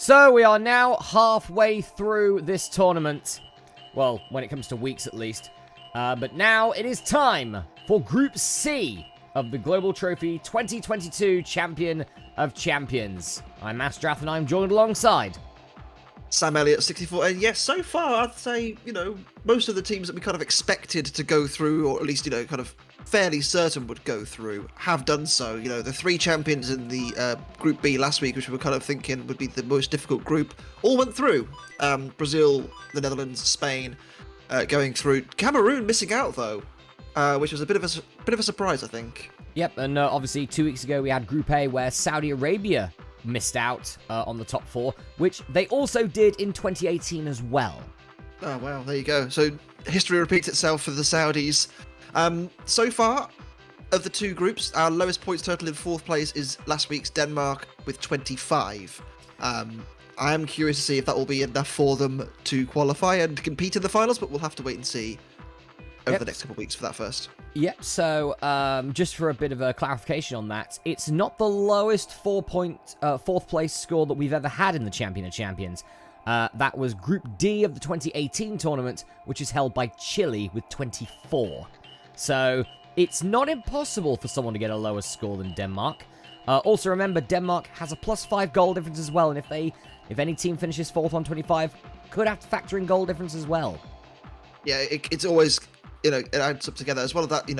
So we are now halfway through this tournament. Well, when it comes to weeks at least. But now it is time for Group C of the Global Trophy 2022 Champion of Champions. I'm Masterath and I'm joined alongside Sam Elliott, 64. And yes, so far, I'd say, most of the teams that we kind of expected to go through, or at least, kind of fairly certain would go through, have done so. The three champions in the Group B last week, which we were kind of thinking would be the most difficult group, all went through. Brazil, the Netherlands, Spain going through. Cameroon missing out, though, which was a bit of a surprise, I think. Yep, and obviously 2 weeks ago we had Group A where Saudi Arabia missed out on the top four, which they also did in 2018 as well. Oh, wow, there you go. So history repeats itself for the Saudis. So far, of the two groups, our lowest points total in fourth place is last week's Denmark with 25. I am curious to see if that will be enough for them to qualify and compete in the finals, but we'll have to wait and see over the next couple of weeks for that first. Yep, so just for a bit of a clarification on that, it's not the lowest fourth place score that we've ever had in the Champion of Champions. That was Group D of the 2018 tournament, which is held by Chile with 24. So it's not impossible for someone to get a lower score than Denmark. Also remember, Denmark has a +5 goal difference as well, and if any team finishes fourth on 25, could have to factor in goal difference as well. Yeah, it's always, it adds up together. As well as that,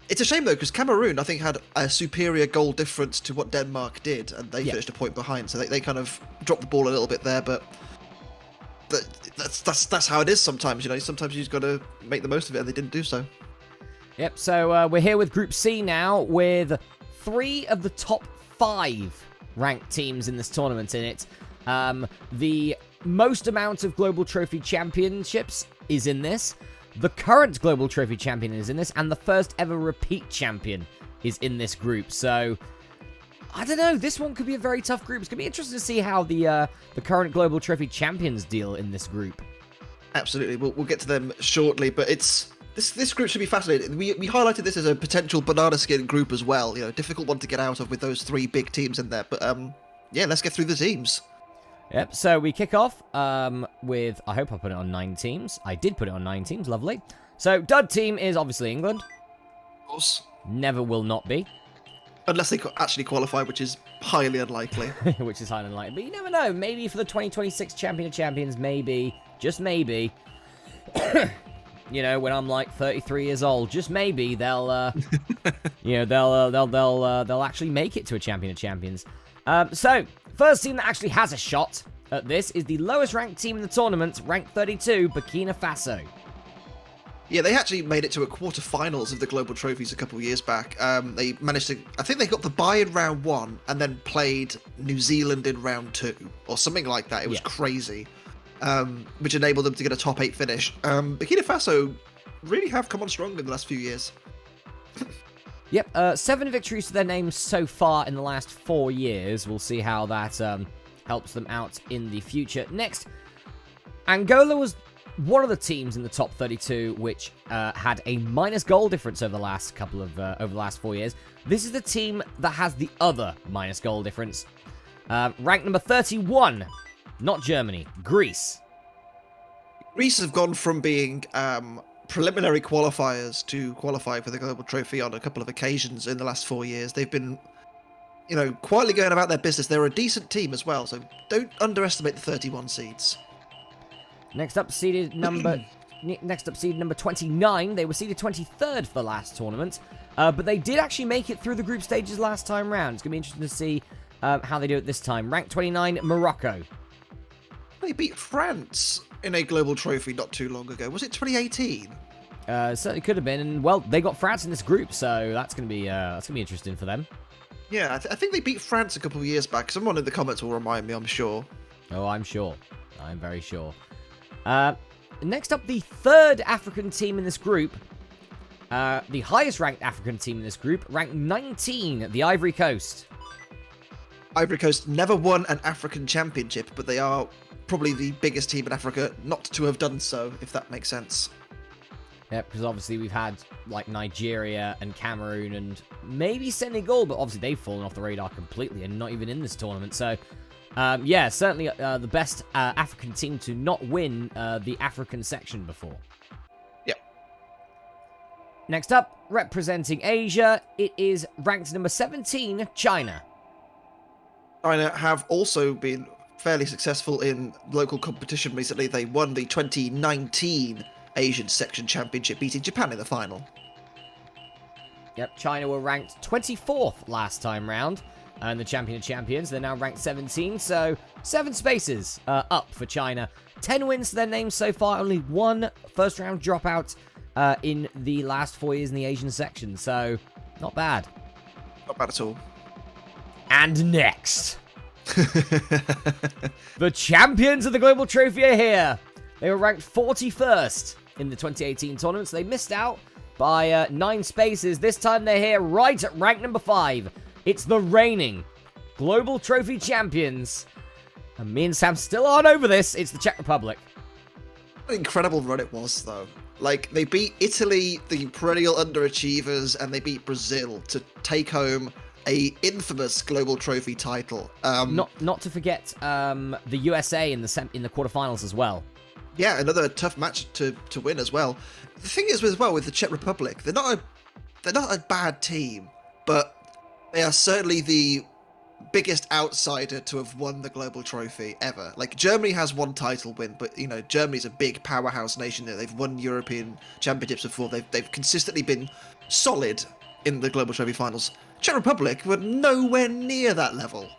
it's a shame though, because Cameroon, I think, had a superior goal difference to what Denmark did, and they finished a point behind, so they kind of dropped the ball a little bit there, but that's how it is sometimes, sometimes you just got to make the most of it, and they didn't do so. Yep, so we're here with Group C now, with 3 of the top 5 ranked teams in this tournament in it. The most amount of Global Trophy Championships is in this. The current Global Trophy Champion is in this, and the first ever repeat champion is in this group. So, I don't know, this one could be a very tough group. It's going to be interesting to see how the current Global Trophy Champions deal in this group. Absolutely, we'll get to them shortly, but this group should be fascinating. We highlighted this as a potential banana skin group as well. Difficult one to get out of with those 3 big teams in there. But yeah, let's get through the teams. Yep, so we kick off with, I hope I put it on 9 teams. I did put it on 9 teams, lovely. So, dud team is obviously England. Of course. Never will not be. Unless they actually qualify, which is highly unlikely. Which is highly unlikely. But you never know. Maybe for the 2026 Champion of Champions, maybe, just maybe, when I'm like 33 years old, just maybe they'll, they'll actually make it to a Champion of Champions. So, first team that actually has a shot at this is the lowest ranked team in the tournament, ranked 32, Burkina Faso. Yeah, they actually made it to a quarterfinals of the Global Trophies a couple of years back. They managed to, I think they got the bye in round 1 and then played New Zealand in round 2 or something like that. It was crazy, which enabled them to get a top 8 finish. Burkina Faso really have come on strong in the last few years. Yep, 7 victories to their name so far in the last 4 years. We'll see how that helps them out in the future. Next, Angola was one of the teams in the top 32 which had a minus goal difference over the last over the last 4 years. This is the team that has the other minus goal difference. Ranked number 31, not Germany, Greece. Greece have gone from being preliminary qualifiers to qualify for the Global Trophy on a couple of occasions in the last 4 years. They've been, quietly going about their business. They're a decent team as well, so don't underestimate the 31 seeds. Next up, seeded number 29. They were seeded 23rd for the last tournament, but they did actually make it through the group stages last time round. It's going to be interesting to see how they do it this time. Ranked 29, Morocco. They beat France in a Global Trophy not too long ago. Was it 2018? Certainly could have been, and well, they got France in this group, so that's gonna be interesting for them. Yeah, I think they beat France a couple of years back. Someone in the comments will remind me, I'm sure. Oh, I'm sure. I'm very sure. Next up, the third African team in this group, the highest ranked African team in this group, ranked 19, the Ivory Coast. Ivory Coast never won an African championship, but they are probably the biggest team in Africa not to have done so, if that makes sense. Yeah, because obviously we've had like Nigeria and Cameroon and maybe Senegal, but obviously they've fallen off the radar completely and not even in this tournament. So Yeah, certainly the best African team to not win the African section before. Yep. Next up, representing Asia, it is ranked number 17, China. China have also been fairly successful in local competition recently. They won the 2019 Asian Section Championship, beating Japan in the final. Yep, China were ranked 24th last time round. And the Champion of Champions, they're now ranked 17, so 7 spaces up for China. 10 wins to their name so far, only 1 first-round dropout in the last 4 years in the Asian section, so not bad. Not bad at all. And next, the champions of the Global Trophy are here. They were ranked 41st in the 2018 tournament, so they missed out by 9 spaces. This time they're here right at rank number 5. It's the reigning Global Trophy champions. And me and Sam still aren't over this. It's the Czech Republic. What an incredible run it was, though. Like, they beat Italy, the perennial underachievers, and they beat Brazil to take home a infamous Global Trophy title. Not to forget the USA in the quarterfinals as well. Yeah, another tough match to win as well. The thing is, as well, with the Czech Republic, they're not a bad team, but they are certainly the biggest outsider to have won the Global Trophy ever. Like, Germany has 1 title win, but, you know, Germany's a big powerhouse nation. They've won European championships before. They've consistently been solid in the Global Trophy finals. Czech Republic were nowhere near that level,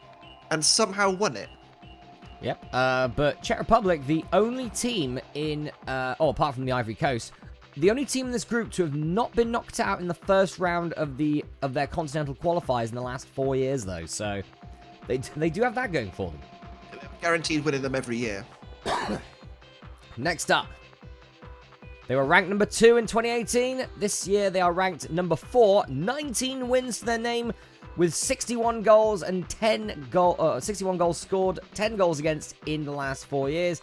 and somehow won it. Yep, but Czech Republic, the only team in, apart from the Ivory Coast, the only team in this group to have not been knocked out in the first round of their continental qualifiers in the last 4 years, though. So they do have that going for them. Guaranteed winning them every year. Next up, they were ranked number 2 in 2018. This year they are ranked number 4. 19 wins to their name, with 61 goals and 61 goals scored, 10 goals against in the last 4 years.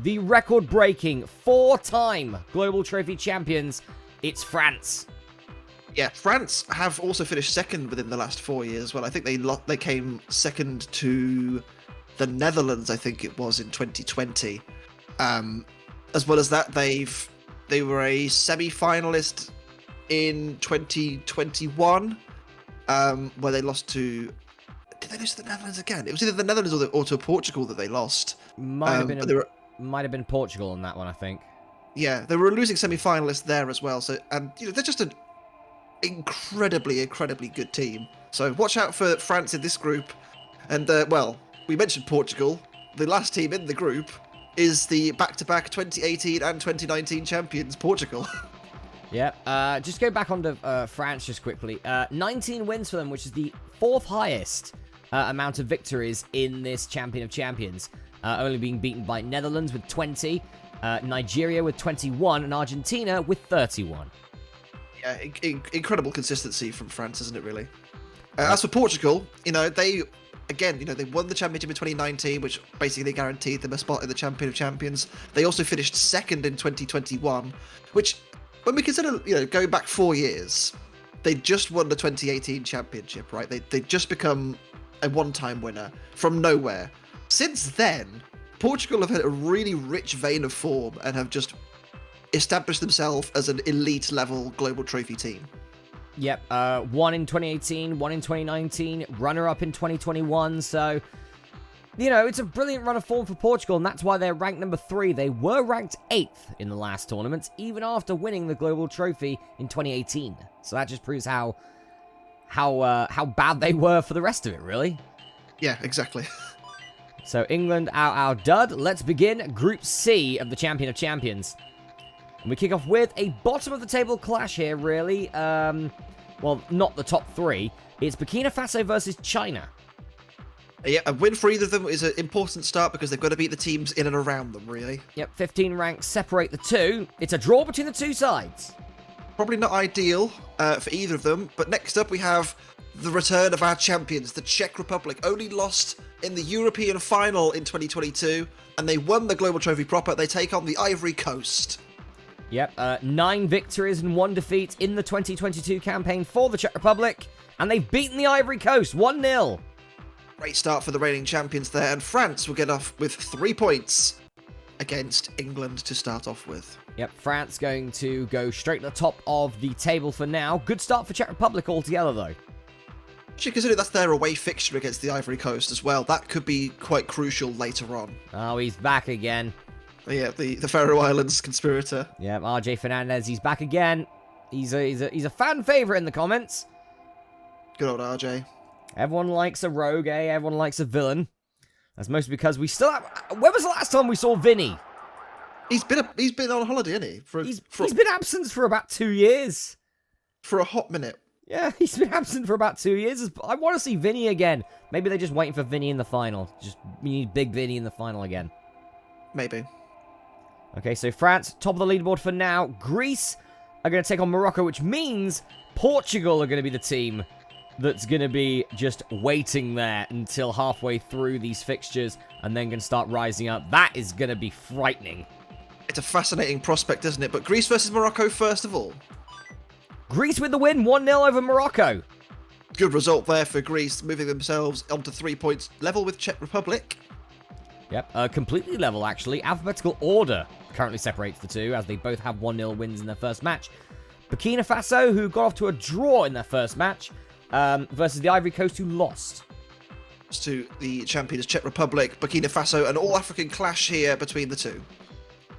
The record-breaking 4-time Global Trophy champions, it's France. Yeah, France have also finished second within the last 4 years as well. I think they came second to the Netherlands, I think it was, in 2020. As well as that, they were a semi-finalist in 2021, where they lost to... Did they lose to the Netherlands again? It was either the Netherlands or to Portugal that they lost. Might have been Portugal on that one, I think. Yeah, they were a losing semi-finalist there as well. So, and you know, they're just an incredibly good team. So watch out for France in this group. And well, we mentioned Portugal. The last team in the group is the back-to-back 2018 and 2019 champions, Portugal. Yeah. Just go back onto France just quickly. 19 wins for them, which is the 4th highest amount of victories in this Champion of Champions. Only being beaten by Netherlands with 20, Nigeria with 21, and Argentina with 31. Yeah, incredible consistency from France, isn't it, really? As for Portugal, you know, they won the championship in 2019, which basically guaranteed them a spot in the Champion of Champions. They also finished second in 2021, which, when we consider, you know, going back 4 years, they just won the 2018 championship, right? They just become a one-time winner from nowhere. Since then, Portugal have had a really rich vein of form and have just established themselves as an elite-level Global Trophy team. Yep, 1 in 2018, 1 in 2019, runner-up in 2021, so, you know, it's a brilliant run of form for Portugal, and that's why they're ranked number 3. They were ranked 8th in the last tournament, even after winning the Global Trophy in 2018. So that just proves how bad they were for the rest of it, really. Yeah, exactly. So England our dud. Let's begin Group C of the Champion of Champions. And we kick off with a bottom-of-the-table clash here, really. Well, not the top 3. It's Burkina Faso versus China. Yeah, a win for either of them is an important start because they've got to beat the teams in and around them, really. Yep, 15 ranks separate the two. It's a draw between the two sides. Probably not ideal for either of them, but next up we have the return of our champions, the Czech Republic. Only lost in the European final in 2022, and they won the Global Trophy proper. They take on the Ivory Coast. Yep, 9 victories and 1 defeat in the 2022 campaign for the Czech Republic, and they've beaten the Ivory Coast 1-0. Great start for the reigning champions there, and France will get off with 3 points against England to start off with. Yep, France going to go straight to the top of the table for now. Good start for Czech Republic altogether, though. Actually, consider that's their away fixture against the Ivory Coast as well. That could be quite crucial later on. Oh, he's back again. Yeah, the Faroe Islands conspirator. Yep, RJ Fernandez, he's back again. He's a fan favourite in the comments. Good old RJ. Everyone likes a rogue, eh? Everyone likes a villain. That's mostly because we still have... When was the last time we saw Vinny? He's been on holiday, hasn't he? He's been absent for about 2 years. For a hot minute. Yeah, he's been absent for about 2 years. I want to see Vinny again. Maybe they're just waiting for Vinny in the final. We need big Vinny in the final again. Maybe. Okay, so France, top of the leaderboard for now. Greece are going to take on Morocco, which means Portugal are going to be the team that's going to be just waiting there until halfway through these fixtures and then going to start rising up. That is going to be frightening. It's a fascinating prospect, isn't it? But Greece versus Morocco first of all. Greece with the win, 1-0 over Morocco. Good result there for Greece, moving themselves onto 3 points level with Czech Republic. Yep, completely level, actually. Alphabetical order currently separates the two, as they both have 1-0 wins in their first match. Burkina Faso, who got off to a draw in their first match, versus the Ivory Coast, who lost. To the champions Czech Republic, Burkina Faso, an all-African clash here between the two.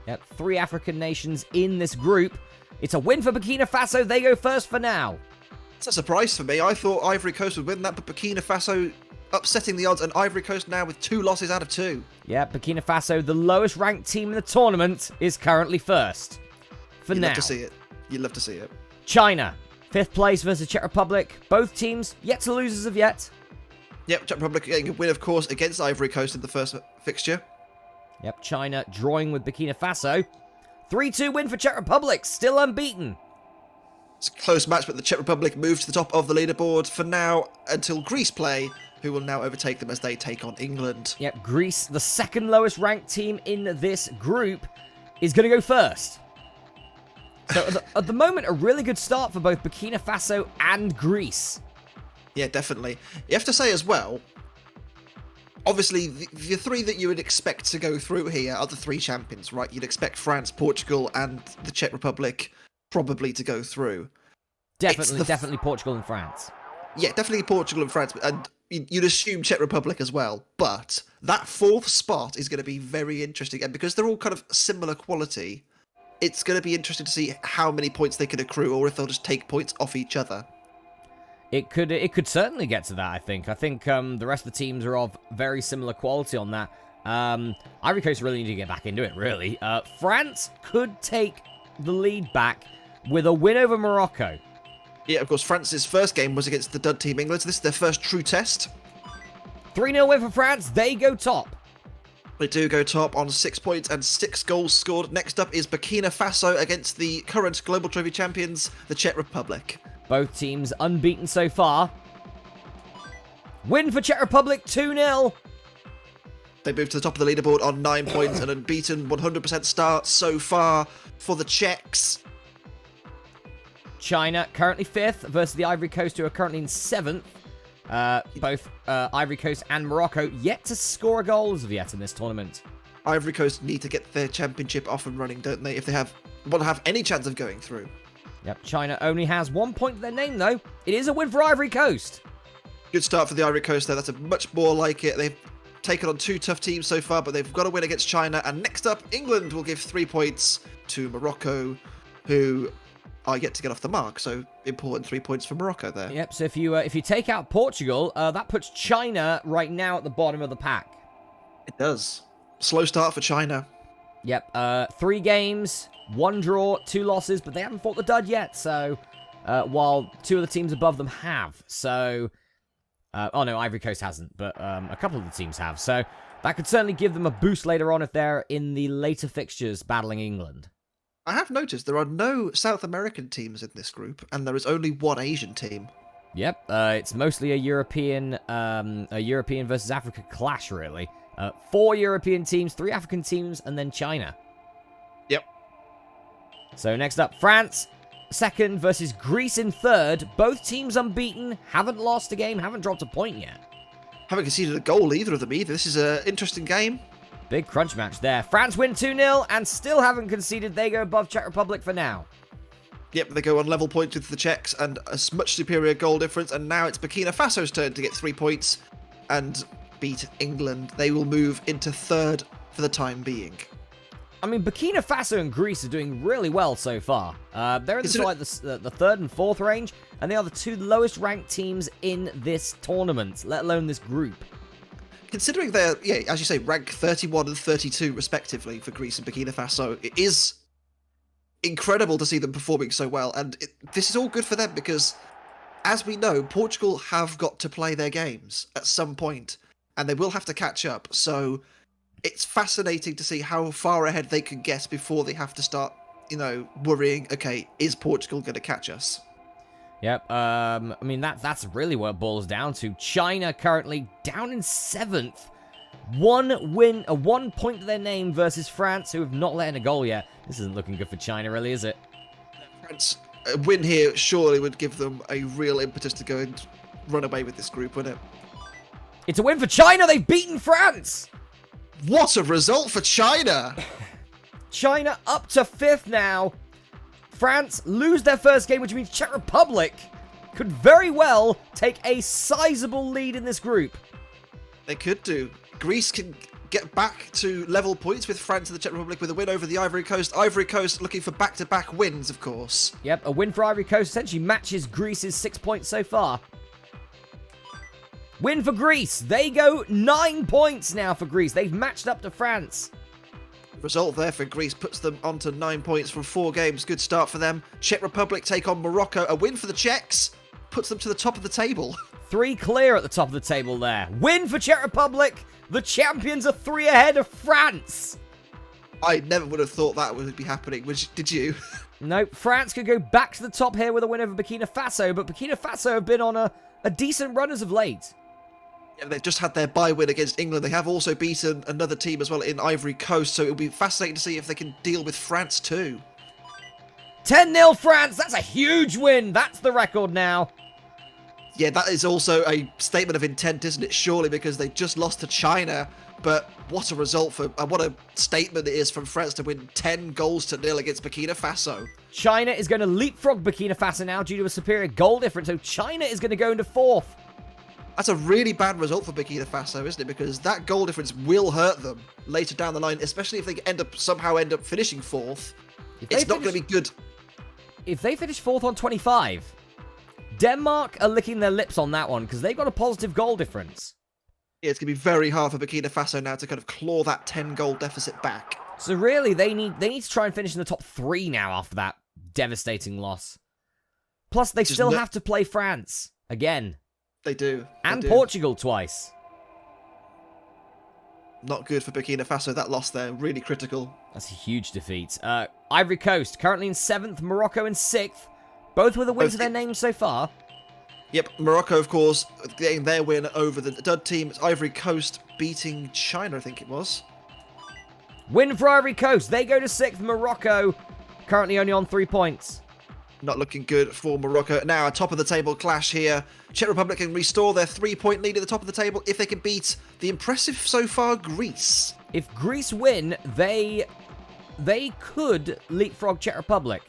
Yep, 3 African nations in this group. It's a win for Burkina Faso. They go first for now. It's a surprise for me. I thought Ivory Coast would win that, but Burkina Faso upsetting the odds, and Ivory Coast now with 2 losses out of 2. Yeah, Burkina Faso, the lowest ranked team in the tournament, is currently first. For now. You'd love to see it. You'd love to see it. China, 5th place versus Czech Republic. Both teams yet to lose as of yet. Yep, Czech Republic getting a win, of course, against Ivory Coast in the first fixture. Yep, China drawing with Burkina Faso. 3-2 win for Czech Republic, still unbeaten. It's a close match, but the Czech Republic move to the top of the leaderboard for now until Greece play, who will now overtake them as they take on England. Yep, Greece, the second lowest ranked team in this group, is going to go first. So at the moment, a really good start for both Burkina Faso and Greece. Yeah, definitely. You have to say as well, obviously, the 3 that you would expect to go through here are the 3 champions, right? You'd expect France, Portugal, and the Czech Republic probably to go through. Definitely Portugal and France. Yeah, definitely Portugal and France, and you'd assume Czech Republic as well. But that 4th spot is going to be very interesting, and because they're all kind of similar quality, it's going to be interesting to see how many points they can accrue, or if they'll just take points off each other. It could certainly get to that, I think. I think the rest of the teams are of very similar quality on that. Ivory Coast really need to get back into it, really. France could take the lead back with a win over Morocco. Yeah, of course, France's first game was against the dud team England, so this is their first true test. 3-0 win for France, they go top. They do go top on 6 points and 6 goals scored. Next up is Burkina Faso against the current Global Trophy champions, the Czech Republic. Both teams unbeaten so far. Win for Czech Republic, 2-0. They move to the top of the leaderboard on 9 points, an unbeaten 100% start so far for the Czechs. China, currently 5th, versus the Ivory Coast, who are currently in 7th. Both Ivory Coast and Morocco yet to score a goal as of yet in this tournament. Ivory Coast need to get their championship off and running, don't they, if they want to have any chance of going through. Yep, China only has 1 point to their name, though. It is a win for Ivory Coast. Good start for the Ivory Coast there. That's a much more like it. They've taken on 2 tough teams so far, but they've got to win against China. And next up, England will give 3 points to Morocco, who are yet to get off the mark. So important 3 points for Morocco there. Yep, so if you take out Portugal, that puts China right now at the bottom of the pack. It does. Slow start for China. Yep, 3 games, 1 draw, 2 losses, but they haven't fought the dud yet, so, while 2 of the teams above them have, so, oh no, Ivory Coast hasn't, but a couple of the teams have, so that could certainly give them a boost later on if they're in the later fixtures battling England. I have noticed there are no South American teams in this group, and there is only 1 Asian team. Yep, it's mostly a European versus Africa clash, really. 4 European teams, 3 African teams, and then China. Yep. So next up, France, 2nd versus Greece in 3rd. Both teams unbeaten, haven't lost a game, haven't dropped a point yet. Haven't conceded a goal, either of them either. This is an interesting game. Big crunch match there. France win 2-0 and still haven't conceded. They go above Czech Republic for now. Yep, they go on level points with the Czechs and a much superior goal difference. And now it's Burkina Faso's turn to get 3 points and beat England. They will move into third for the time being. I mean, Burkina Faso and Greece are doing really well so far. They're in the third and fourth range, and they are the 2 lowest ranked teams in this tournament, let alone this group. Considering they're, as you say, ranked 31 and 32 respectively for Greece and Burkina Faso, it is incredible to see them performing so well, and this is all good for them because, as we know, Portugal have got to play their games at some point, and they will have to catch up, so it's fascinating to see how far ahead they can guess before they have to start, worrying, okay, is Portugal going to catch us? Yep, I mean, that's really what it boils down to. China currently down in 7th. 1 point to their name versus France, who have not let in a goal yet. This isn't looking good for China, really, is it? France, a win here surely would give them a real impetus to go and run away with this group, wouldn't it? It's a win for China! They've beaten France! What a result for China! China up to 5th now. France lose their first game, which means Czech Republic could very well take a sizable lead in this group. They could do. Greece can get back to level points with France and the Czech Republic with a win over the Ivory Coast. Ivory Coast looking for back-to-back wins, of course. Yep, a win for Ivory Coast essentially matches Greece's 6 points so far. Win for Greece. They go 9 points now for Greece. They've matched up to France. Result there for Greece puts them onto 9 points from 4 games. Good start for them. Czech Republic take on Morocco. A win for the Czechs puts them to the top of the table. 3 clear at the top of the table there. Win for Czech Republic. The champions are 3 ahead of France. I never would have thought that would be happening. Did you? No, France could go back to the top here with a win over Burkina Faso, but Burkina Faso have been on a decent run as of late. Yeah, they've just had their bye win against England. They have also beaten another team as well in Ivory Coast, so it'll be fascinating to see if they can deal with France too. 10-0 France. That's a huge win. That's the record now. Yeah, that is also a statement of intent, isn't it? Surely, because they just lost to China. But what a result what a statement it is from France to win 10-0 against Burkina Faso. China is going to leapfrog Burkina Faso now due to a superior goal difference. So China is going to go into 4th. That's a really bad result for Burkina Faso, isn't it? Because that goal difference will hurt them later down the line, especially if they somehow end up finishing 4th. It's not going to be good. If they finish 4th on 25, Denmark are licking their lips on that one because they've got a positive goal difference. Yeah, it's going to be very hard for Burkina Faso now to kind of claw that 10-goal deficit back. So really, they need to try and finish in the top 3 now after that devastating loss. Plus, they still have to play France again. They do. And Portugal twice. Not good for Burkina Faso, that loss there. Really critical. That's a huge defeat. Ivory Coast, currently in 7th. Morocco in 6th. Both with a win to their names so far. Yep, Morocco, of course, getting their win over the dud team. It's Ivory Coast beating China, I think it was. Win for Ivory Coast. They go to 6th. Morocco, currently only on 3 points. Not looking good for Morocco. Now, a top-of-the-table clash here. Czech Republic can restore their 3-point lead at the top of the table if they can beat the impressive, so far, Greece. If Greece win, they could leapfrog Czech Republic.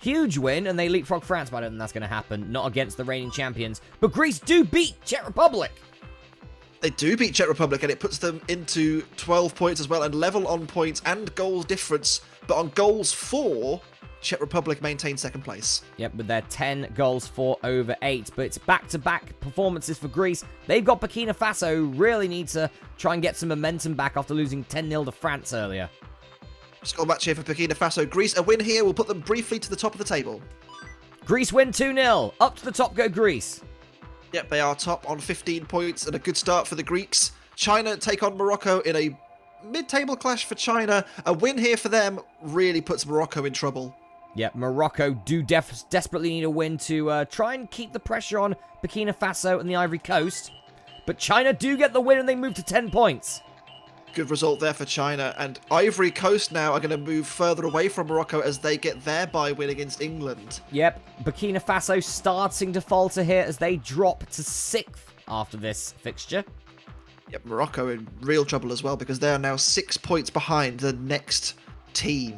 Huge win, and they leapfrog France, but I don't think that's going to happen. Not against the reigning champions. But Greece do beat Czech Republic. They do beat Czech Republic, and it puts them into 12 points as well, and level on points and goals difference. But on goals for, Czech Republic maintain 2nd place. Yep, with their 10 goals for over 8. But it's back-to-back performances for Greece. They've got Burkina Faso, who really need to try and get some momentum back after losing 10-0 to France earlier. Score match here for Burkina Faso. Greece, a win here will put them briefly to the top of the table. Greece win 2-0. Up to the top go Greece. Yep, they are top on 15 points and a good start for the Greeks. China take on Morocco in a mid-table clash for China. A win here for them really puts Morocco in trouble. Yep, Morocco do desperately need a win to try and keep the pressure on Burkina Faso and the Ivory Coast. But China do get the win and they move to 10 points. Good result there for China, and Ivory Coast now are going to move further away from Morocco as they get their bye win against England. Yep, Burkina Faso starting to falter here as they drop to 6th after this fixture. Yep, Morocco in real trouble as well because they are now 6 points behind the next team,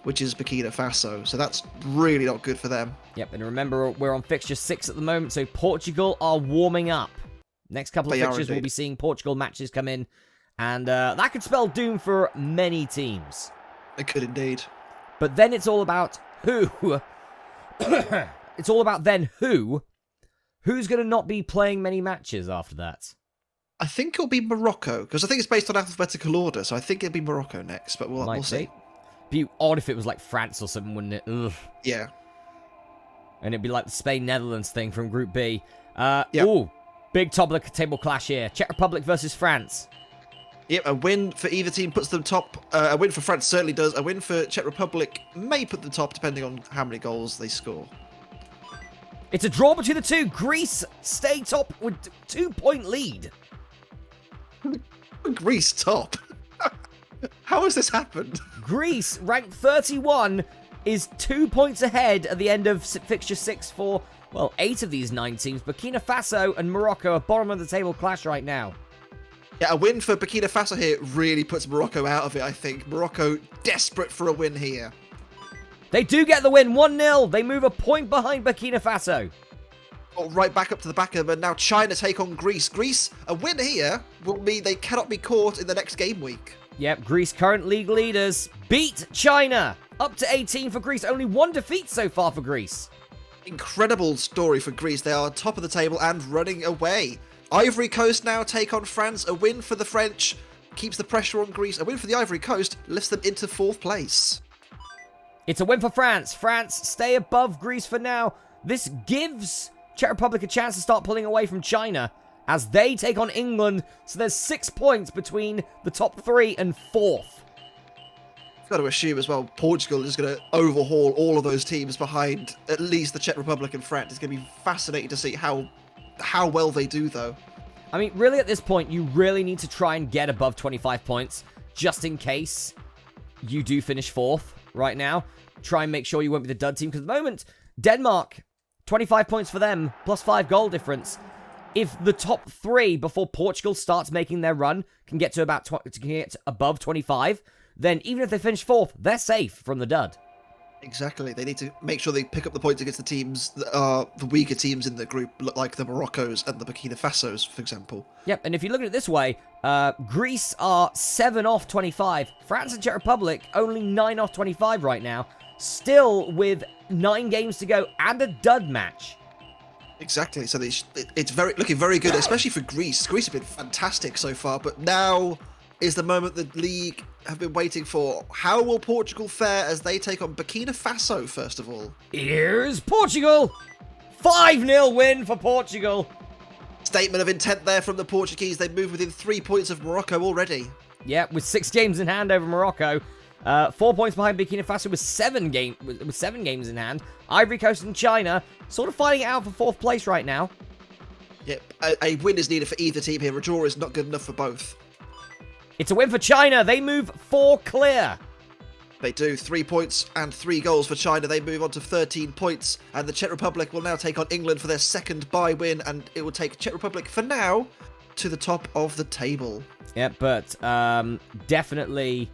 which is Burkina Faso. So that's really not good for them. Yep, and remember, we're on fixture 6 at the moment, so Portugal are warming up. Next couple of fixtures, we'll be seeing Portugal matches come in, and that could spell doom for many teams. It could indeed. But then it's all about who. It's all about then who. Who's going to not be playing many matches after that? I think it'll be Morocco, because I think it's based on alphabetical order, so I think it'll be Morocco next, but we'll see. Be odd if it was like France or something, wouldn't it? Ugh. Yeah. And it'd be like the Spain-Netherlands thing from Group B. Yep. Ooh, big top of the table clash here. Czech Republic versus France. Yep, a win for either team puts them top. A win for France certainly does. A win for Czech Republic may put them top, depending on how many goals they score. It's a draw between the two. Greece stay top with 2-point lead. Greece top? How has this happened? Greece, ranked 31, is 2 points ahead at the end of fixture 6 for, well, 8 of these 9 teams. Burkina Faso and Morocco are bottom of the table clash right now. Yeah, a win for Burkina Faso here really puts Morocco out of it, I think. Morocco desperate for a win here. They do get the win, 1-0. They move a point behind Burkina Faso. Oh, right back up to the back of them, and now China take on Greece. Greece, a win here will mean they cannot be caught in the next game week. Yep, Greece, current league leaders, beat China. Up to 18 for Greece. Only 1 defeat so far for Greece. Incredible story for Greece. They are top of the table and running away. Ivory Coast now take on France. A win for the French keeps the pressure on Greece. A win for the Ivory Coast lifts them into 4th place. It's a win for France. France stay above Greece for now. This gives Czech Republic a chance to start pulling away from China as they take on England. So there's 6 points between the top 3 and 4th. Got to assume as well, Portugal is going to overhaul all of those teams behind at least the Czech Republic and France. It's going to be fascinating to see how well they do, though. I mean, really at this point, you really need to try and get above 25 points just in case you do finish 4th right now. Try and make sure you won't be the dud team, because at the moment, Denmark, 25 points for them, plus 5 goal difference. If the top 3 before Portugal starts making their run can get to about above 25, then even if they finish 4th, they're safe from the dud. Exactly. They need to make sure they pick up the points against the teams that are the weaker teams in the group, like the Moroccos and the Burkina Fasos, for example. Yep, and if you look at it this way, Greece are 7 off 25. France and Czech Republic only 9 off 25 right now. Still with 9 games to go and a dud match. Exactly. So it's looking very good, especially for Greece. Greece have been fantastic so far, but now is the moment the league have been waiting for. How will Portugal fare as they take on Burkina Faso, first of all? Here's Portugal! 5-0 win for Portugal. Statement of intent there from the Portuguese. They move within 3 points of Morocco already. Yeah, with 6 games in hand over Morocco. 4 points behind Burkina Faso with 7 games in hand. Ivory Coast and China sort of fighting it out for 4th place right now. Yep, a win is needed for either team here. A draw is not good enough for both. It's a win for China. They move 4 clear. They do. 3 points and 3 goals for China. They move on to 13 points. And the Czech Republic will now take on England for their second bye win. And it will take Czech Republic, for now, to the top of the table. Yeah, but definitely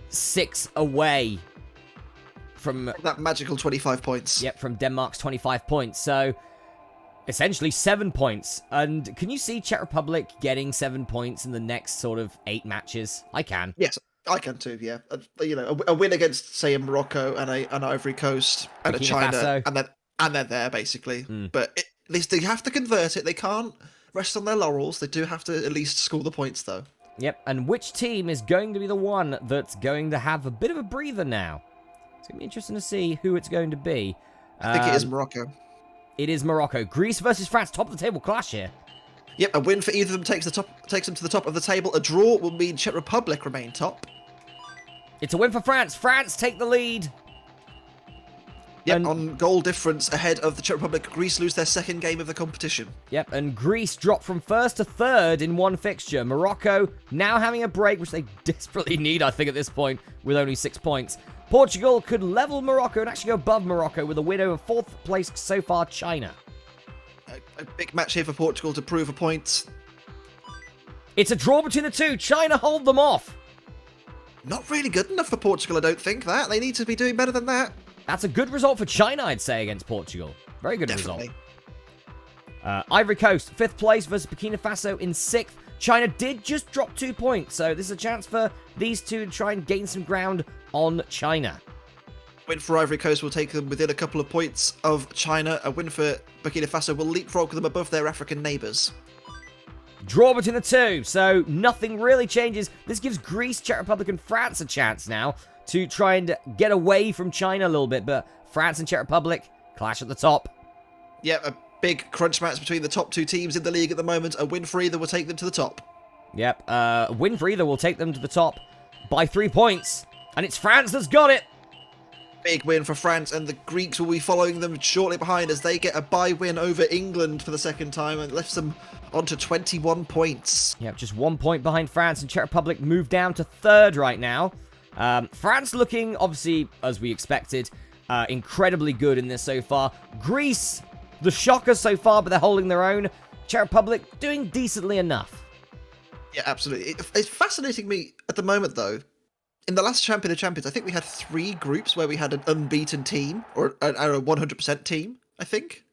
6 away from that magical 25 points. Yep, from Denmark's 25 points. So essentially 7 points. And can you see Czech Republic getting 7 points in the next sort of 8 matches? I can. Yes, I can too, yeah. A win against, say, a Morocco and an Ivory Coast and Burkina a China, Faso. and they're there, basically. But at least they have to convert it. They can't rest on their laurels. They do have to at least score the points, though. Yep, and which team is going to be the one that's going to have a bit of a breather now? It's going to be interesting to see who it's going to be. I think it is Morocco. It is Morocco. Greece versus France, top of the table clash here. Yep, a win for either of them takes them to the top of the table. A draw will mean Czech Republic remain top. It's a win for France. France take the lead. Yep, on goal difference ahead of the Czech Republic. Greece lose their second game of the competition. Yep, and Greece drop from 1st to 3rd in one fixture. Morocco now having a break, which they desperately need, I think, at this point, with only 6 points. Portugal could level Morocco and actually go above Morocco with a win over 4th place so far, China. A big match here for Portugal to prove a point. It's a draw between the two. China hold them off. Not really good enough for Portugal, I don't think, that. They need to be doing better than that. That's a good result for China, I'd say, against Portugal. Very good Definitely. result. Ivory Coast, 5th place versus Burkina Faso in 6th. China did just drop 2 points, so this is a chance for these two to try and gain some ground on China. Win for Ivory Coast will take them within a couple of points of China. A win for Burkina Faso will leapfrog them above their African neighbours. Draw between the two, so nothing really changes. This gives Greece, Czech Republic, and France a chance now to try and get away from China a little bit, but France and Czech Republic clash at the top. Yeah, a big crunch match between the top two teams in the league at the moment. A win for either will take them to the top. Yep, a win for either will take them to the top by 3 points, and it's France that's got it. Big win for France, and the Greeks will be following them shortly behind as they get a bye win over England for the second time and lifts them onto 21 points. Yep, just 1 point behind France, and Czech Republic move down to 3rd right now. France looking, obviously, as we expected, incredibly good in this so far. Greece, the shockers so far, but they're holding their own. Czech Republic doing decently enough. Yeah, absolutely. It's fascinating me at the moment, though. In the last Champion of Champions, I think we had 3 groups where we had an unbeaten team, or a 100% team, I think.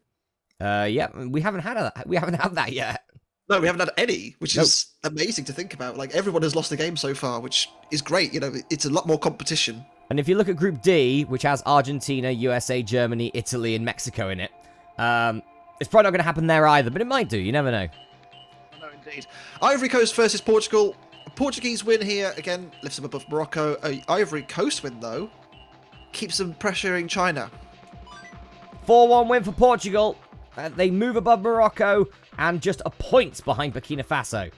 Yeah, we haven't had that yet. No, we haven't had any, which is amazing to think about. Like, everyone has lost a game so far, which is great. You know, it's a lot more competition. And if you look at Group D, which has Argentina, USA, Germany, Italy, and Mexico in it, it's probably not going to happen there either, but it might do. You never know. No, indeed. Ivory Coast versus Portugal. A Portuguese win here, again, lifts them above Morocco. A Ivory Coast win, though, keeps them pressuring China. 4-1 win for Portugal. They move above Morocco and just a point behind Burkina Faso.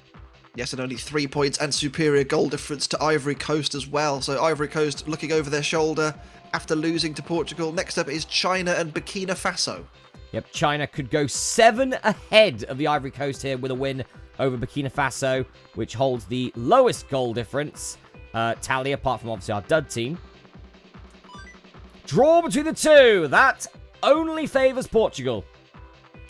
Yes, and only 3 points and superior goal difference to Ivory Coast as well. So Ivory Coast looking over their shoulder after losing to Portugal. Next up is China and Burkina Faso. Yep, China could go 7 ahead of the Ivory Coast here with a win over Burkina Faso, which holds the lowest goal difference tally, apart from obviously our dud team. Draw between the two. That only favours Portugal.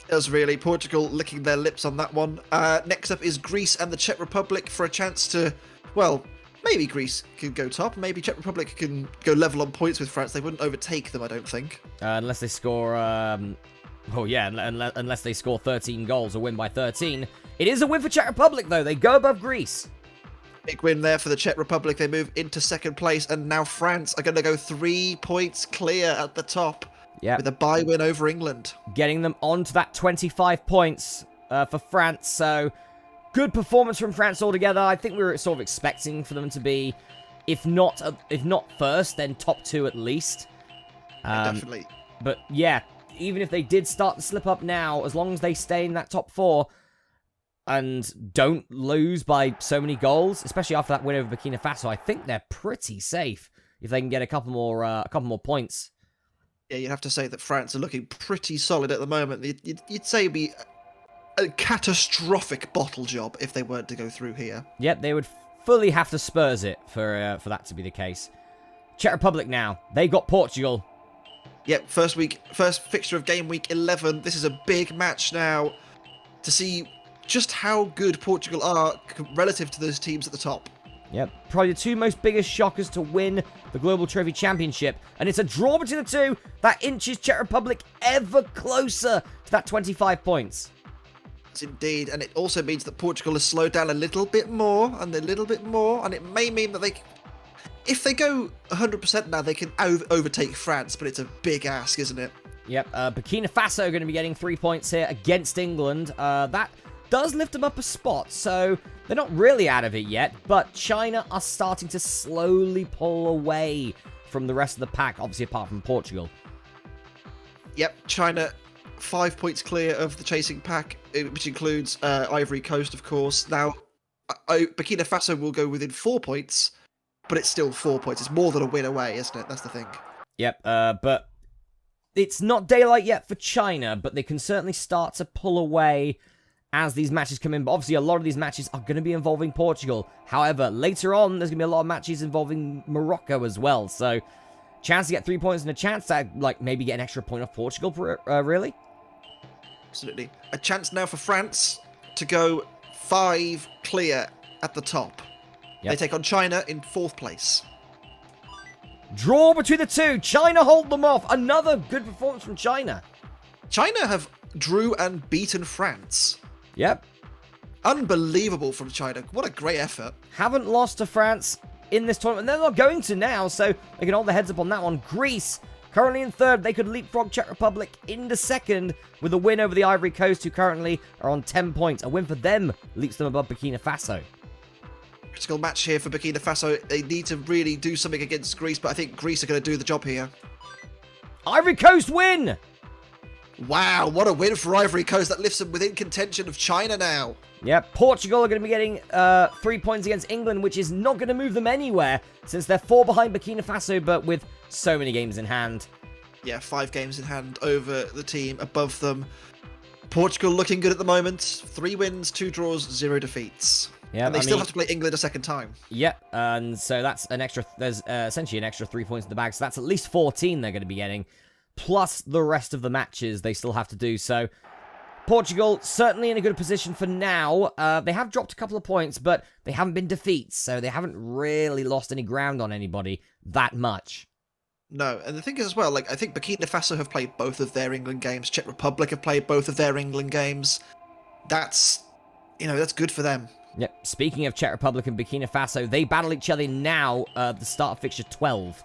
Does really. Portugal licking their lips on that one. Next up is Greece and the Czech Republic for a chance to, well, maybe Greece can go top. Maybe Czech Republic can go level on points with France. They wouldn't overtake them, I don't think. Unless they score, unless they score 13 goals or win by 13. It is a win for Czech Republic, though. They go above Greece. Big win there for the Czech Republic. They move into 2nd place, and now France are going to go 3 points clear at the top. Yeah, with a bye win over England. Getting them onto that 25 points for France. So, good performance from France altogether. I think we were sort of expecting for them to be, if not first, then top 2 at least. Definitely. But yeah, even if they did start to slip up now, as long as they stay in that top 4 and don't lose by so many goals, especially after that win over Burkina Faso, I think they're pretty safe if they can get a couple more points. Yeah, you'd have to say that France are looking pretty solid at the moment. You'd say it'd be a catastrophic bottle job if they weren't to go through here. Yep, they would fully have to Spurs it for that to be the case. Czech Republic now. They got Portugal. Yep, first fixture of game week 11. This is a big match now to see just how good Portugal are relative to those teams at the top. Yep, probably the 2 most biggest shockers to win the Global Trophy Championship. And it's a draw between the 2 that inches Czech Republic ever closer to that 25 points. Yes, indeed. And it also means that Portugal has slowed down a little bit more. And it may mean that if they go 100% now, they can overtake France. But it's a big ask, isn't it? Yep, Burkina Faso are going to be getting 3 points here against England. That does lift them up a spot, so they're not really out of it yet, but China are starting to slowly pull away from the rest of the pack, obviously apart from Portugal. Yep, China 5 points clear of the chasing pack, which includes Ivory Coast, of course. Now, Burkina Faso will go within 4 points, but it's still 4 points. It's more than a win away, isn't it? That's the thing. Yep, but it's not daylight yet for China, but they can certainly start to pull away as these matches come in. But obviously, a lot of these matches are going to be involving Portugal. However, later on, there's going to be a lot of matches involving Morocco as well. So, chance to get 3 points and a chance to, like, maybe get an extra point off Portugal, really? Absolutely. A chance now for France to go 5 clear at the top. Yep. They take on China in 4th place. Draw between the two. China hold them off. Another good performance from China. China have drew and beaten France. Yep. Unbelievable from China. What a great effort. Haven't lost to France in this tournament. They're not going to now, so they can hold their heads up on that one. Greece, currently in 3rd. They could leapfrog Czech Republic into 2nd with a win over the Ivory Coast, who currently are on 10 points. A win for them leaps them above Burkina Faso. Critical match here for Burkina Faso. They need to really do something against Greece, but I think Greece are going to do the job here. Ivory Coast win! Wow, what a win for Ivory Coast. That lifts them within contention of China now. Yeah, Portugal are going to be getting 3 points against England, which is not going to move them anywhere since they're 4 behind Burkina Faso, but with so many games in hand. Yeah, 5 games in hand over the team above them. Portugal looking good at the moment. 3 wins, 2 draws, 0 defeats. Yeah, and they still have to play England a second time. Yeah, and so that's an extra. There's essentially an extra 3 points in the bag. So that's at least 14 they're going to be getting, plus the rest of the matches they still have to do. So Portugal certainly in a good position for now. They have dropped a couple of points, but they haven't been defeats, so they haven't really lost any ground on anybody that much. No, and the thing is as well, like I think Burkina Faso have played both of their England games. Czech Republic have played both of their England games. That's, that's good for them. Yep. Speaking of Czech Republic and Burkina Faso, they battle each other now at the start of fixture 12.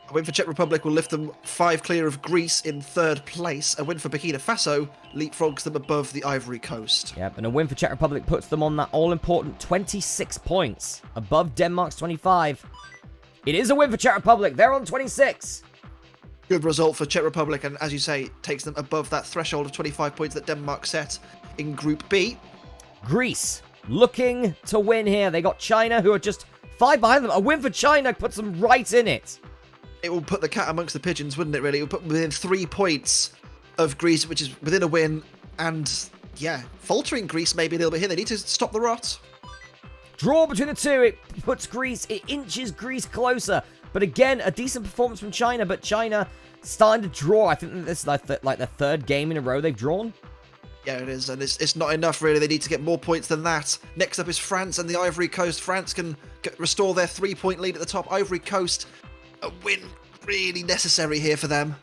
A win for Czech Republic will lift them 5 clear of Greece in 3rd place. A win for Burkina Faso leapfrogs them above the Ivory Coast. Yep, and a win for Czech Republic puts them on that all-important 26 points, above Denmark's 25. It is a win for Czech Republic. They're on 26. Good result for Czech Republic, and as you say, takes them above that threshold of 25 points that Denmark set in Group B. Greece looking to win here. They got China, who are just 5 behind them. A win for China puts them right in it. It will put the cat amongst the pigeons, wouldn't it, really? It will put them within 3 points of Greece, which is within a win. And, yeah, faltering Greece maybe a little bit here. They need to stop the rot. Draw between the two. It puts Greece, it inches Greece closer. But again, a decent performance from China, but China starting to draw. I think this is like the 3rd game in a row they've drawn. Yeah, it is, and it's not enough, really. They need to get more points than that. Next up is France and the Ivory Coast. France can restore their 3-point lead at the top. Ivory Coast, a win really necessary here for them.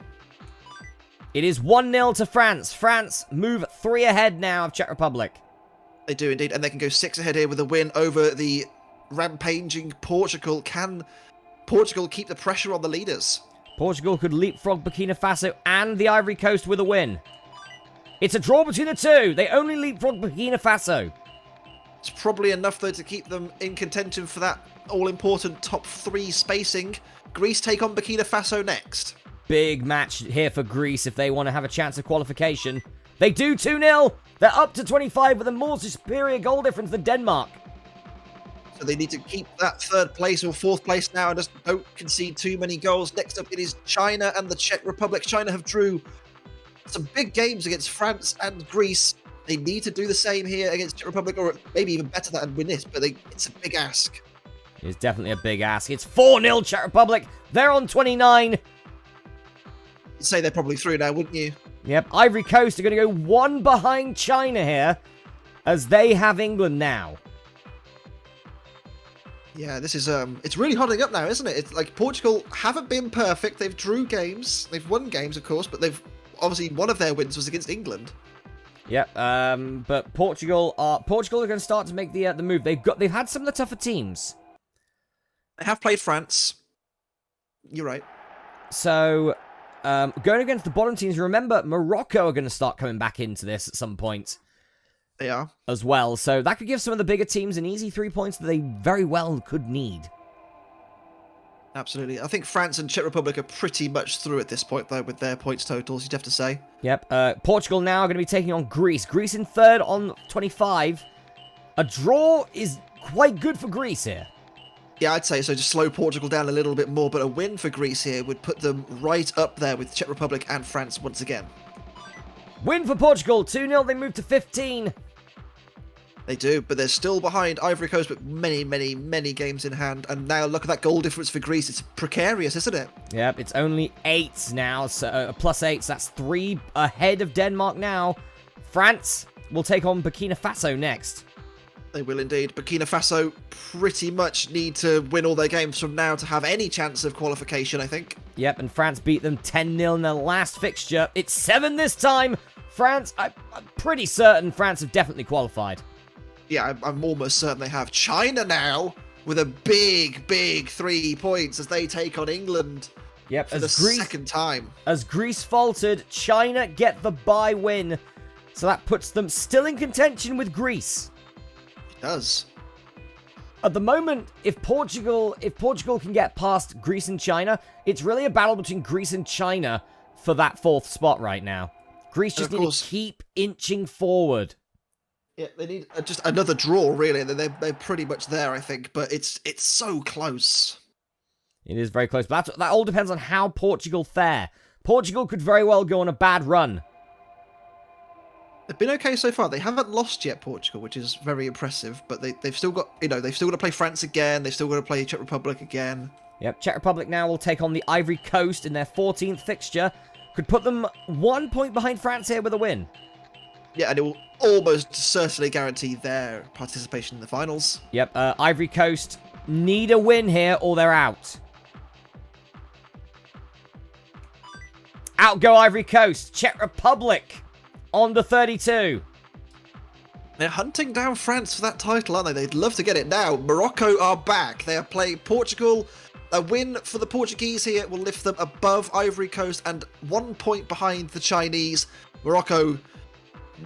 It is 1-0 to France. France move 3 ahead now of Czech Republic. They do indeed, and they can go 6 ahead here with a win over the rampaging Portugal. Can Portugal keep the pressure on the leaders? Portugal could leapfrog Burkina Faso and the Ivory Coast with a win. It's a draw between the two. They only leapfrog Burkina Faso. It's probably enough, though, to keep them in contention for that all-important top 3 spacing. Greece take on Burkina Faso next. Big match here for Greece if they want to have a chance of qualification. They do 2-0. They're up to 25 with a more superior goal difference than Denmark. So they need to keep that 3rd place or 4th place now and just don't concede too many goals. Next up, it is China and the Czech Republic. China have drew some big games against France and Greece. They need to do the same here against Czech Republic, or maybe even better than win this, but it's a big ask. It's definitely a big ask. It's 4-0 Czech Republic. They're on 29. You'd say they're probably through now, wouldn't you? Yep, Ivory Coast are going to go 1 behind China here, as they have England now. Yeah, this is, it's really hotting up now, isn't it? It's like Portugal haven't been perfect. They've drew games. They've won games, of course, but they've obviously one of their wins was against England. Yep, but Portugal are going to start to make the move. They've had some of the tougher teams. They have played France. You're right. So, going against the bottom teams, remember, Morocco are going to start coming back into this at some point. They are. As well. So that could give some of the bigger teams an easy 3 points that they very well could need. Absolutely. I think France and Czech Republic are pretty much through at this point, though, with their points totals, you'd have to say. Yep. Portugal now are going to be taking on Greece. Greece in 3rd on 25. A draw is quite good for Greece here. Yeah, I'd say so. Just slow Portugal down a little bit more, but a win for Greece here would put them right up there with Czech Republic and France once again. Win for Portugal. 2-0. They move to 15. They do, but they're still behind Ivory Coast, but many, many, many games in hand. And now look at that goal difference for Greece. It's precarious, isn't it? Yep, it's only 8 now. So +8. So that's 3 ahead of Denmark now. France will take on Burkina Faso next. They will indeed. Burkina Faso pretty much need to win all their games from now to have any chance of qualification, I think. Yep, and France beat them 10-0 in their last fixture. It's 7 this time. France, I'm pretty certain France have definitely qualified. Yeah, I'm almost certain they have. China now with a big, big 3 points as they take on England for the second time. As Greece faltered, China get the bye win. So that puts them still in contention with Greece. It does. At the moment, if Portugal can get past Greece and China, it's really a battle between Greece and China for that 4th spot right now. Greece just need to keep inching forward. Yeah, they need just another draw, really. They're pretty much there, I think, but it's so close. It is very close, but that all depends on how Portugal fare. Portugal could very well go on a bad run. They've been okay so far. They haven't lost yet, Portugal, which is very impressive. But they've still got, they've still got to play France again. They've still got to play Czech Republic again. Yep, Czech Republic now will take on the Ivory Coast in their 14th fixture. Could put them 1 point behind France here with a win. Yeah, and it will almost certainly guarantee their participation in the finals. Yep, Ivory Coast need a win here or they're out. Out go Ivory Coast. Czech Republic on the 32. They're hunting down France for that title, aren't they? They'd love to get it now. Morocco are back. They are playing Portugal. A win for the Portuguese here will lift them above Ivory Coast and 1 point behind the Chinese. Morocco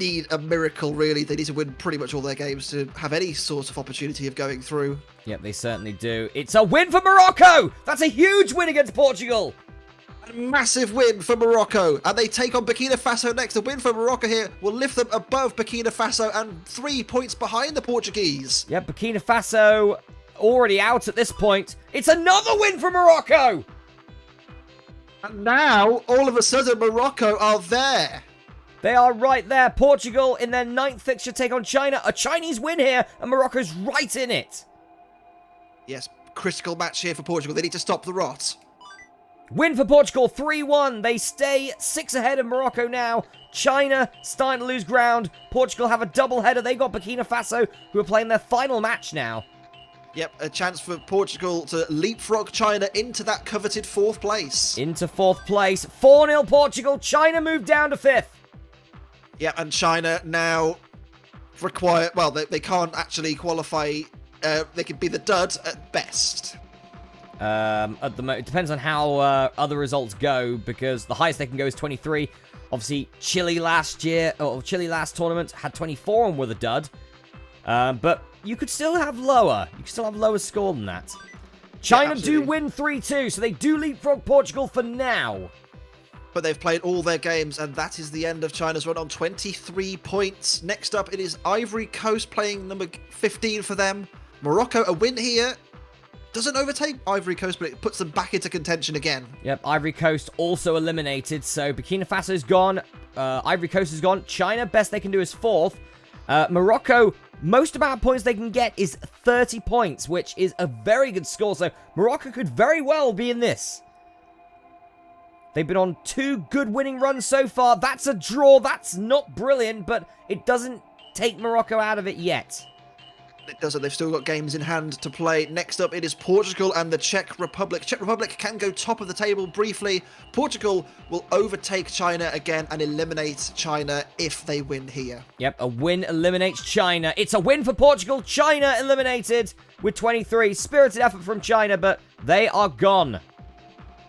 need a miracle, really. They need to win pretty much all their games to have any sort of opportunity of going through. Yep, they certainly do. It's a win for Morocco! That's a huge win against Portugal! A massive win for Morocco, and they take on Burkina Faso next. A win for Morocco here will lift them above Burkina Faso and 3 points behind the Portuguese. Yep, Burkina Faso already out at this point. It's another win for Morocco! And now, all of a sudden, Morocco are there. They are right there. Portugal in their 9th fixture take on China. A Chinese win here, and Morocco's right in it. Yes, critical match here for Portugal. They need to stop the rot. Win for Portugal, 3-1. They stay 6 ahead of Morocco now. China starting to lose ground. Portugal have a double header. They got Burkina Faso, who are playing their final match now. Yep, a chance for Portugal to leapfrog China into that coveted 4th place. Into 4th place. 4-0 Portugal. China moved down to 5th. Yep, and China now require... Well, they can't actually qualify. They could be the dud at best. At the moment, it depends on how other results go, because the highest they can go is 23. Obviously, Chile last tournament had 24 and were the dud. But you could still have lower. You could still have lower score than that. China do win 3-2, so they do leapfrog Portugal for now. But they've played all their games, and that is the end of China's run on 23 points. Next up, it is Ivory Coast playing number 15 for them. Morocco, a win here. Doesn't overtake Ivory Coast, but it puts them back into contention again. Yep, Ivory Coast also eliminated, so Burkina Faso's gone. Ivory Coast is gone. China, best they can do is 4th. Morocco, most amount of points they can get is 30 points, which is a very good score. So Morocco could very well be in this. They've been on 2 good winning runs so far. That's a draw. That's not brilliant, but it doesn't take Morocco out of it yet. It doesn't. They've still got games in hand to play. Next up, it is Portugal and the Czech Republic. Czech Republic can go top of the table briefly. Portugal will overtake China again and eliminate China if they win here. Yep, a win eliminates China. It's a win for Portugal. China eliminated with 23. Spirited effort from China, but they are gone.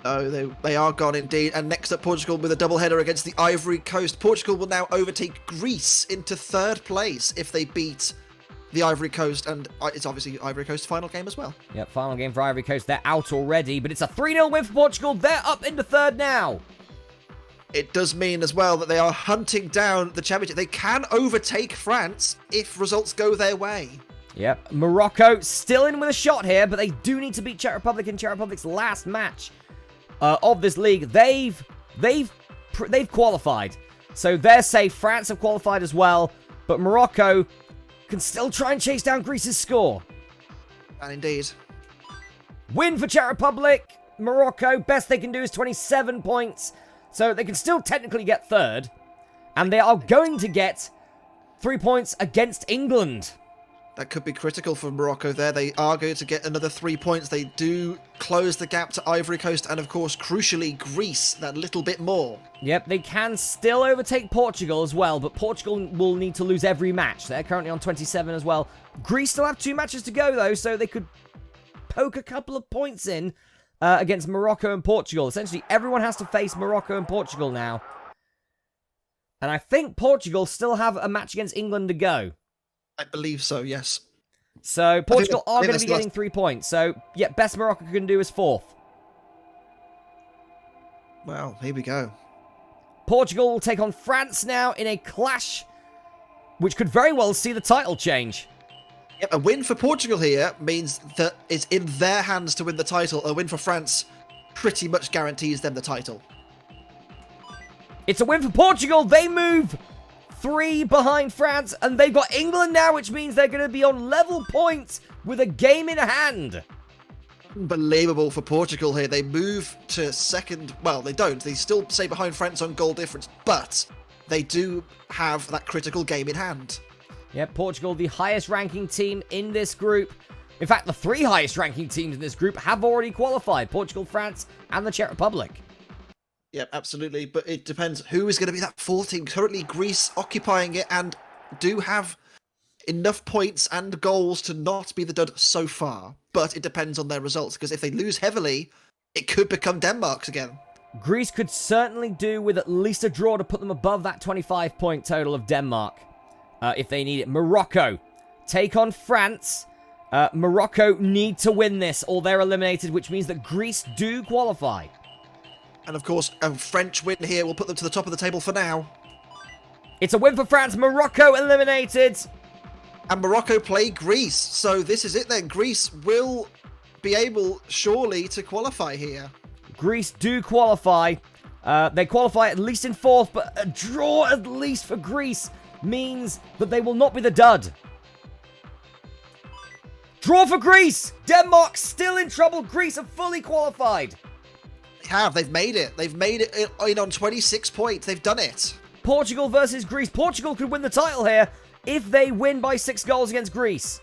Oh, they are gone indeed. And next up, Portugal with a doubleheader against the Ivory Coast. Portugal will now overtake Greece into 3rd place if they beat the Ivory Coast, and it's obviously Ivory Coast's final game as well. Yep, final game for Ivory Coast. They're out already, but it's a 3-0 win for Portugal. They're up into 3rd now. It does mean as well that they are hunting down the championship. They can overtake France if results go their way. Yep, Morocco still in with a shot here, but they do need to beat Czech Republic in Czech Republic's last match of this league. They've qualified, so they're safe. France have qualified as well, but Morocco can still try and chase down Greece's score. And indeed. Win for Czech Republic. Morocco, best they can do is 27 points. So they can still technically get 3rd. And they are going to get 3 points against England. That could be critical for Morocco there. They are going to get another 3 points. They do close the gap to Ivory Coast and, of course, crucially, Greece that little bit more. Yep, they can still overtake Portugal as well, but Portugal will need to lose every match. They're currently on 27 as well. Greece still have 2 matches to go, though, so they could poke a couple of points in against Morocco and Portugal. Essentially, everyone has to face Morocco and Portugal now. And I think Portugal still have a match against England to go. I believe so, yes. So, Portugal are going to be getting 3 points. So, yeah, best Morocco can do is 4th. Well, here we go. Portugal will take on France now in a clash, which could very well see the title change. Yep, a win for Portugal here means that it's in their hands to win the title. A win for France pretty much guarantees them the title. It's a win for Portugal. They move 3 behind France, and they've got England now, which means they're going to be on level points with a game in hand. Unbelievable for Portugal here. They move to second. Well, they don't. They still stay behind France on goal difference, but they do have that critical game in hand. Yeah, Portugal, the highest ranking team in this group. In fact, the 3 highest ranking teams in this group have already qualified. Portugal, France, and the Czech Republic. Yep, absolutely. But it depends who is going to be that 4th team. Currently, Greece occupying it and do have enough points and goals to not be the dud so far. But it depends on their results, because if they lose heavily, it could become Denmark's again. Greece could certainly do with at least a draw to put them above that 25-point total of Denmark, if they need it. Morocco take on France. Morocco need to win this, or they're eliminated, which means that Greece do qualify. And of course, a French win here will put them to the top of the table for now. It's a win for France. Morocco eliminated. And Morocco play Greece. So this is it then. Greece will be able, surely, to qualify here. Greece do qualify. They qualify at least in 4th, but a draw at least for Greece means that they will not be the dud. Draw for Greece. Denmark still in trouble. Greece are fully qualified. They've made it. They've made it in on 26 points. They've done it. Portugal versus Greece. Portugal could win the title here if they win by 6 goals against Greece.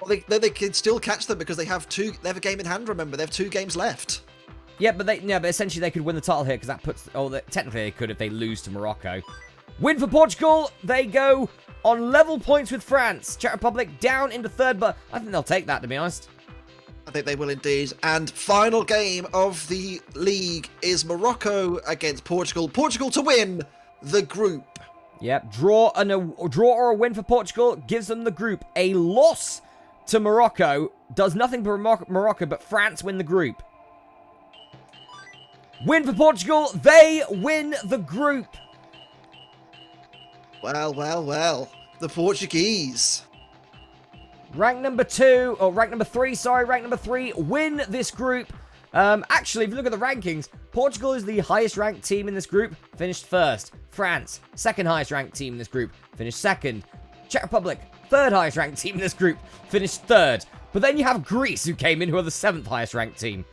Well, they can still catch them because they have a game in hand, remember. They have 2 games left. Yeah, but essentially they could win the title here because that puts... technically they could if they lose to Morocco. Win for Portugal. They go on level points with France. Czech Republic down into 3rd, but I think they'll take that, to be honest. I think they will indeed. And final game of the league is Morocco against Portugal. Portugal to win the group. Yep, draw or a win for Portugal gives them the group. A loss to Morocco does nothing for Morocco, but France win the group. Win for Portugal, they win the group. Well, well, well. The Portuguese. Rank number 3, win this group. Actually, if you look at the rankings, Portugal is the highest ranked team in this group, finished 1st. France, 2nd highest ranked team in this group, finished 2nd. Czech Republic, 3rd highest ranked team in this group, finished 3rd. But then you have Greece, who came in, who are the 7th highest ranked team.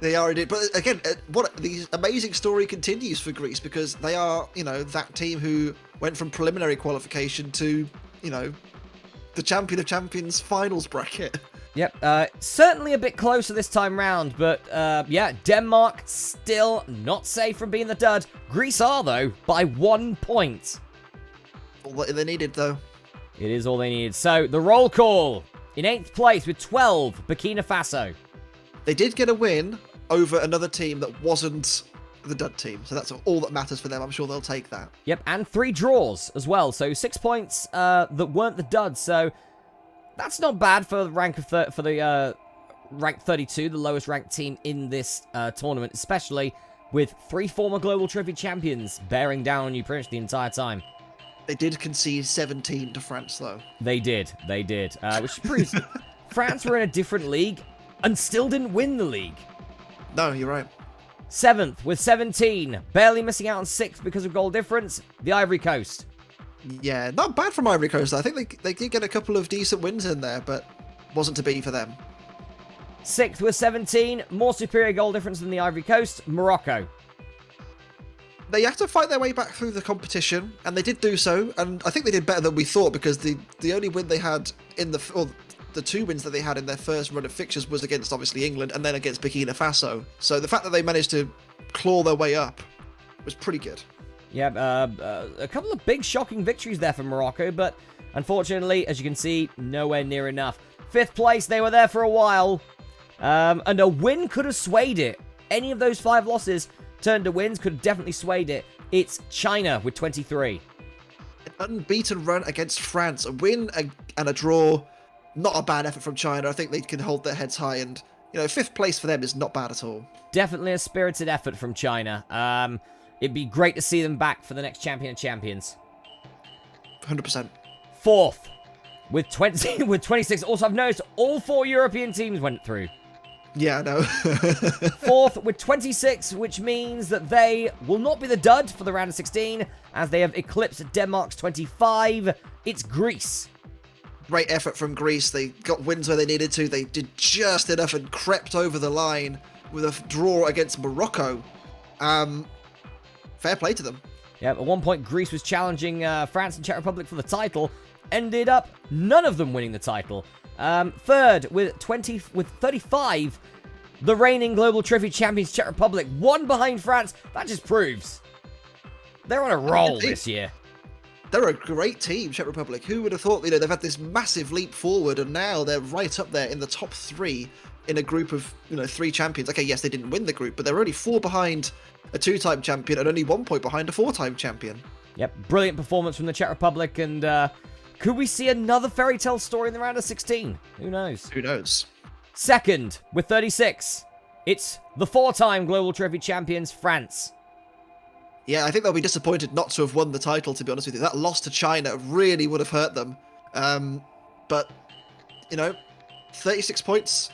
They are indeed. But again, what the amazing story continues for Greece, because they are, that team who went from preliminary qualification to, the Champion of Champions finals bracket. Yep, certainly a bit closer this time round, but yeah, Denmark still not safe from being the dud. Greece are, though, by 1 point. All that they needed, though. It is all they needed. So, the roll call. In 8th place with 12, Burkina Faso. They did get a win over another team that wasn't the dud team, so that's all that matters for them. I'm sure they'll take that. Yep, and 3 draws as well, so 6 points that weren't the dud, so that's not bad for the rank of rank 32, the lowest ranked team in this tournament, especially with 3 former Global Trophy champions bearing down on you pretty much the entire time. They did concede 17 to France, though. They did, which proves France were in a different league and still didn't win the league. No, you're right. 7th with 17, barely missing out on 6th because of goal difference, the Ivory Coast. Yeah, not bad from Ivory Coast. I think they did get a couple of decent wins in there, but wasn't to be for them. 6th with 17, more superior goal difference than the Ivory Coast, Morocco. they have to fight their way back through the competition, and they did do so. And I think they did better than we thought, because the only win they had in the 2 wins that they had in their first run of fixtures was against obviously England and then against Burkina Faso. So the fact that they managed to claw their way up was pretty good. Yeah, a couple of big shocking victories there for Morocco, but unfortunately, as you can see, nowhere near enough. 5th place, they were there for a while, and a win could have swayed it. Any of those 5 losses turned to wins could have definitely swayed it. It's China with 23. An unbeaten run against France, a win and a draw. Not a bad effort from China. I think they can hold their heads high, and 5th place for them is not bad at all. Definitely a spirited effort from China. It'd be great to see them back for the next Champion of Champions. 100%. 4th with 26. Also, I've noticed all 4 European teams went through. Yeah, I know. 4th with 26, which means that they will not be the dud for the round of 16, as they have eclipsed Denmark's 25. It's Greece. Great effort from Greece. They got wins where they needed to. They did just enough and crept over the line with a draw against Morocco. Fair play to them. Yeah, at one point, Greece was challenging France and Czech Republic for the title. Ended up none of them winning the title. 3rd with 35, the reigning Global Trophy champions Czech Republic, 1 behind France. That just proves they're on a roll this year. They're a great team, Czech Republic. Who would have thought, they've had this massive leap forward, and now they're right up there in the top 3 in a group of, 3 champions. Okay, yes, they didn't win the group, but they're only 4 behind a 2-time champion and only 1 point behind a 4-time champion. Yep, brilliant performance from the Czech Republic, and could we see another fairy tale story in the round of 16? Who knows? Who knows? 2nd with 36, it's the 4-time Global Trophy champions, France. Yeah, I think they'll be disappointed not to have won the title, to be honest with you. That loss to China really would have hurt them. But, 36 points,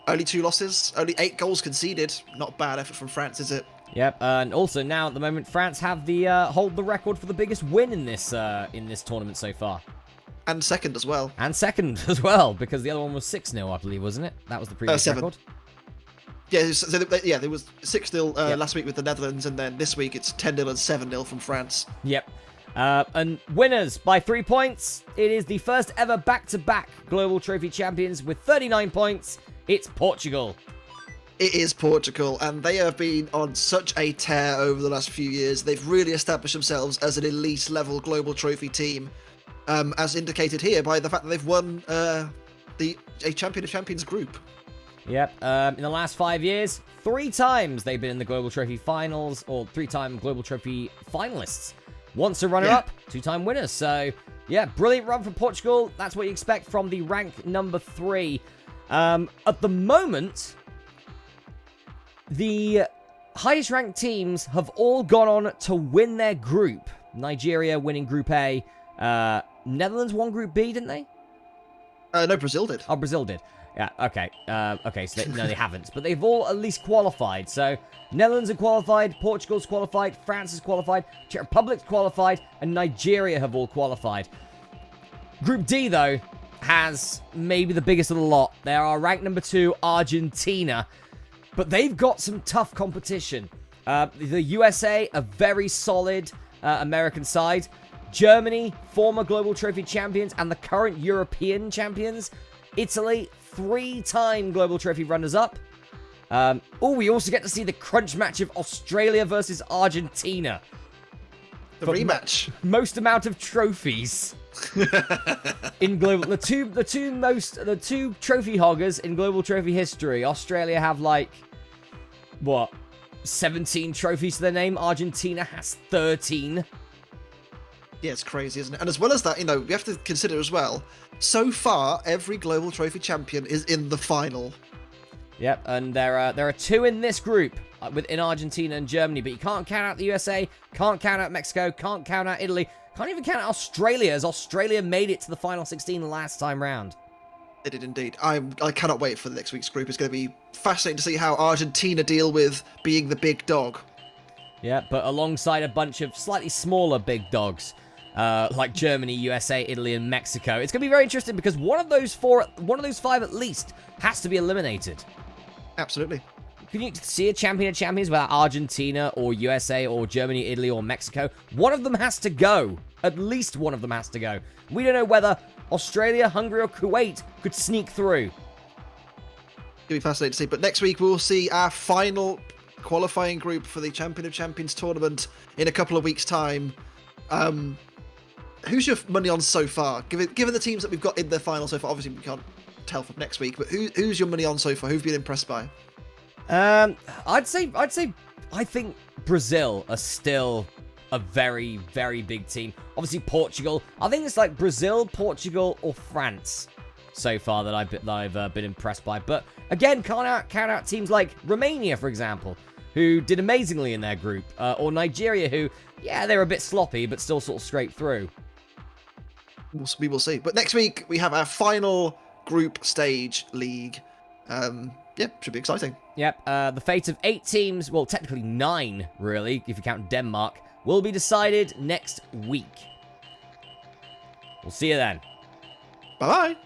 only 2 losses, only 8 goals conceded. Not bad effort from France, is it? Yep, and also now at the moment, France have the hold the record for the biggest win in this tournament so far. And second as well. And second as well, because the other one was 6-0, I believe, wasn't it? That was the previous 7. record. Yeah, so there was 6-0 last week with the Netherlands, and then this week it's 10-0 and 7-0 from France. Yep. And winners by 3 points. It is the first ever back-to-back Global Trophy champions with 39 points. It's Portugal. It is Portugal, and they have been on such a tear over the last few years. They've really established themselves as an elite-level Global Trophy team, as indicated here by the fact that they've won a Champion of Champions group. Yep, in the last 5 years, 3 times they've been in the Global Trophy finals, or 3-time Global Trophy finalists. Once a runner-up, 2-time winners. So, yeah, brilliant run from Portugal. That's what you expect from the rank number 3. At the moment, the highest ranked teams have all gone on to win their group. Nigeria winning Group A. Netherlands won Group B, didn't they? No, Brazil did. Oh, Brazil did. Yeah, okay. Okay, so no, they haven't. But they've all at least qualified. So, Netherlands have qualified, Portugal's qualified, France has qualified, Czech Republic's qualified, and Nigeria have all qualified. Group D, though, has maybe the biggest of the lot. They are ranked number 2, Argentina. But they've got some tough competition. The USA, a very solid American side. Germany, former Global Trophy champions and the current European champions. Italy, 3-time Global Trophy runners-up. We also get to see the crunch match of Australia versus Argentina. The rematch. Most amount of trophies in global. The two trophy hoggers in Global Trophy history. Australia have 17 trophies to their name. Argentina has 13. Yeah, it's crazy, isn't it? And as well as that, we have to consider as well, so far, every Global Trophy champion is in the final. Yep, and there are 2 in this group, within Argentina and Germany, but you can't count out the USA, can't count out Mexico, can't count out Italy, can't even count out Australia, as Australia made it to the final 16 last time round. They did indeed. I cannot wait for the next week's group. It's going to be fascinating to see how Argentina deal with being the big dog. Yeah, but alongside a bunch of slightly smaller big dogs. Like Germany, USA, Italy, and Mexico. It's going to be very interesting because one of those 5 at least has to be eliminated. Absolutely. can you see a champion of champions without Argentina or USA or Germany, Italy or Mexico? One of them has to go. At least one of them has to go. We don't know whether Australia, Hungary or Kuwait could sneak through. It'll be fascinating to see. But next week we'll see our final qualifying group for the Champion of Champions tournament in a couple of weeks' time. Who's your money on so far? Given the teams that we've got in the final so far, obviously we can't tell from next week, but who's your money on so far? Who've you been impressed by? I think Brazil are still a very, very big team. Obviously Portugal. I think it's like Brazil, Portugal, or France so far that I've been impressed by. But again, count out teams like Romania, for example, who did amazingly in their group, or Nigeria, who they're a bit sloppy but still sort of scraped through. We will see. But next week we have our final group stage league. Should be exciting. Yep. The fate of 8 teams, well, technically 9, really, if you count Denmark, will be decided next week. We'll see you then. Bye-bye.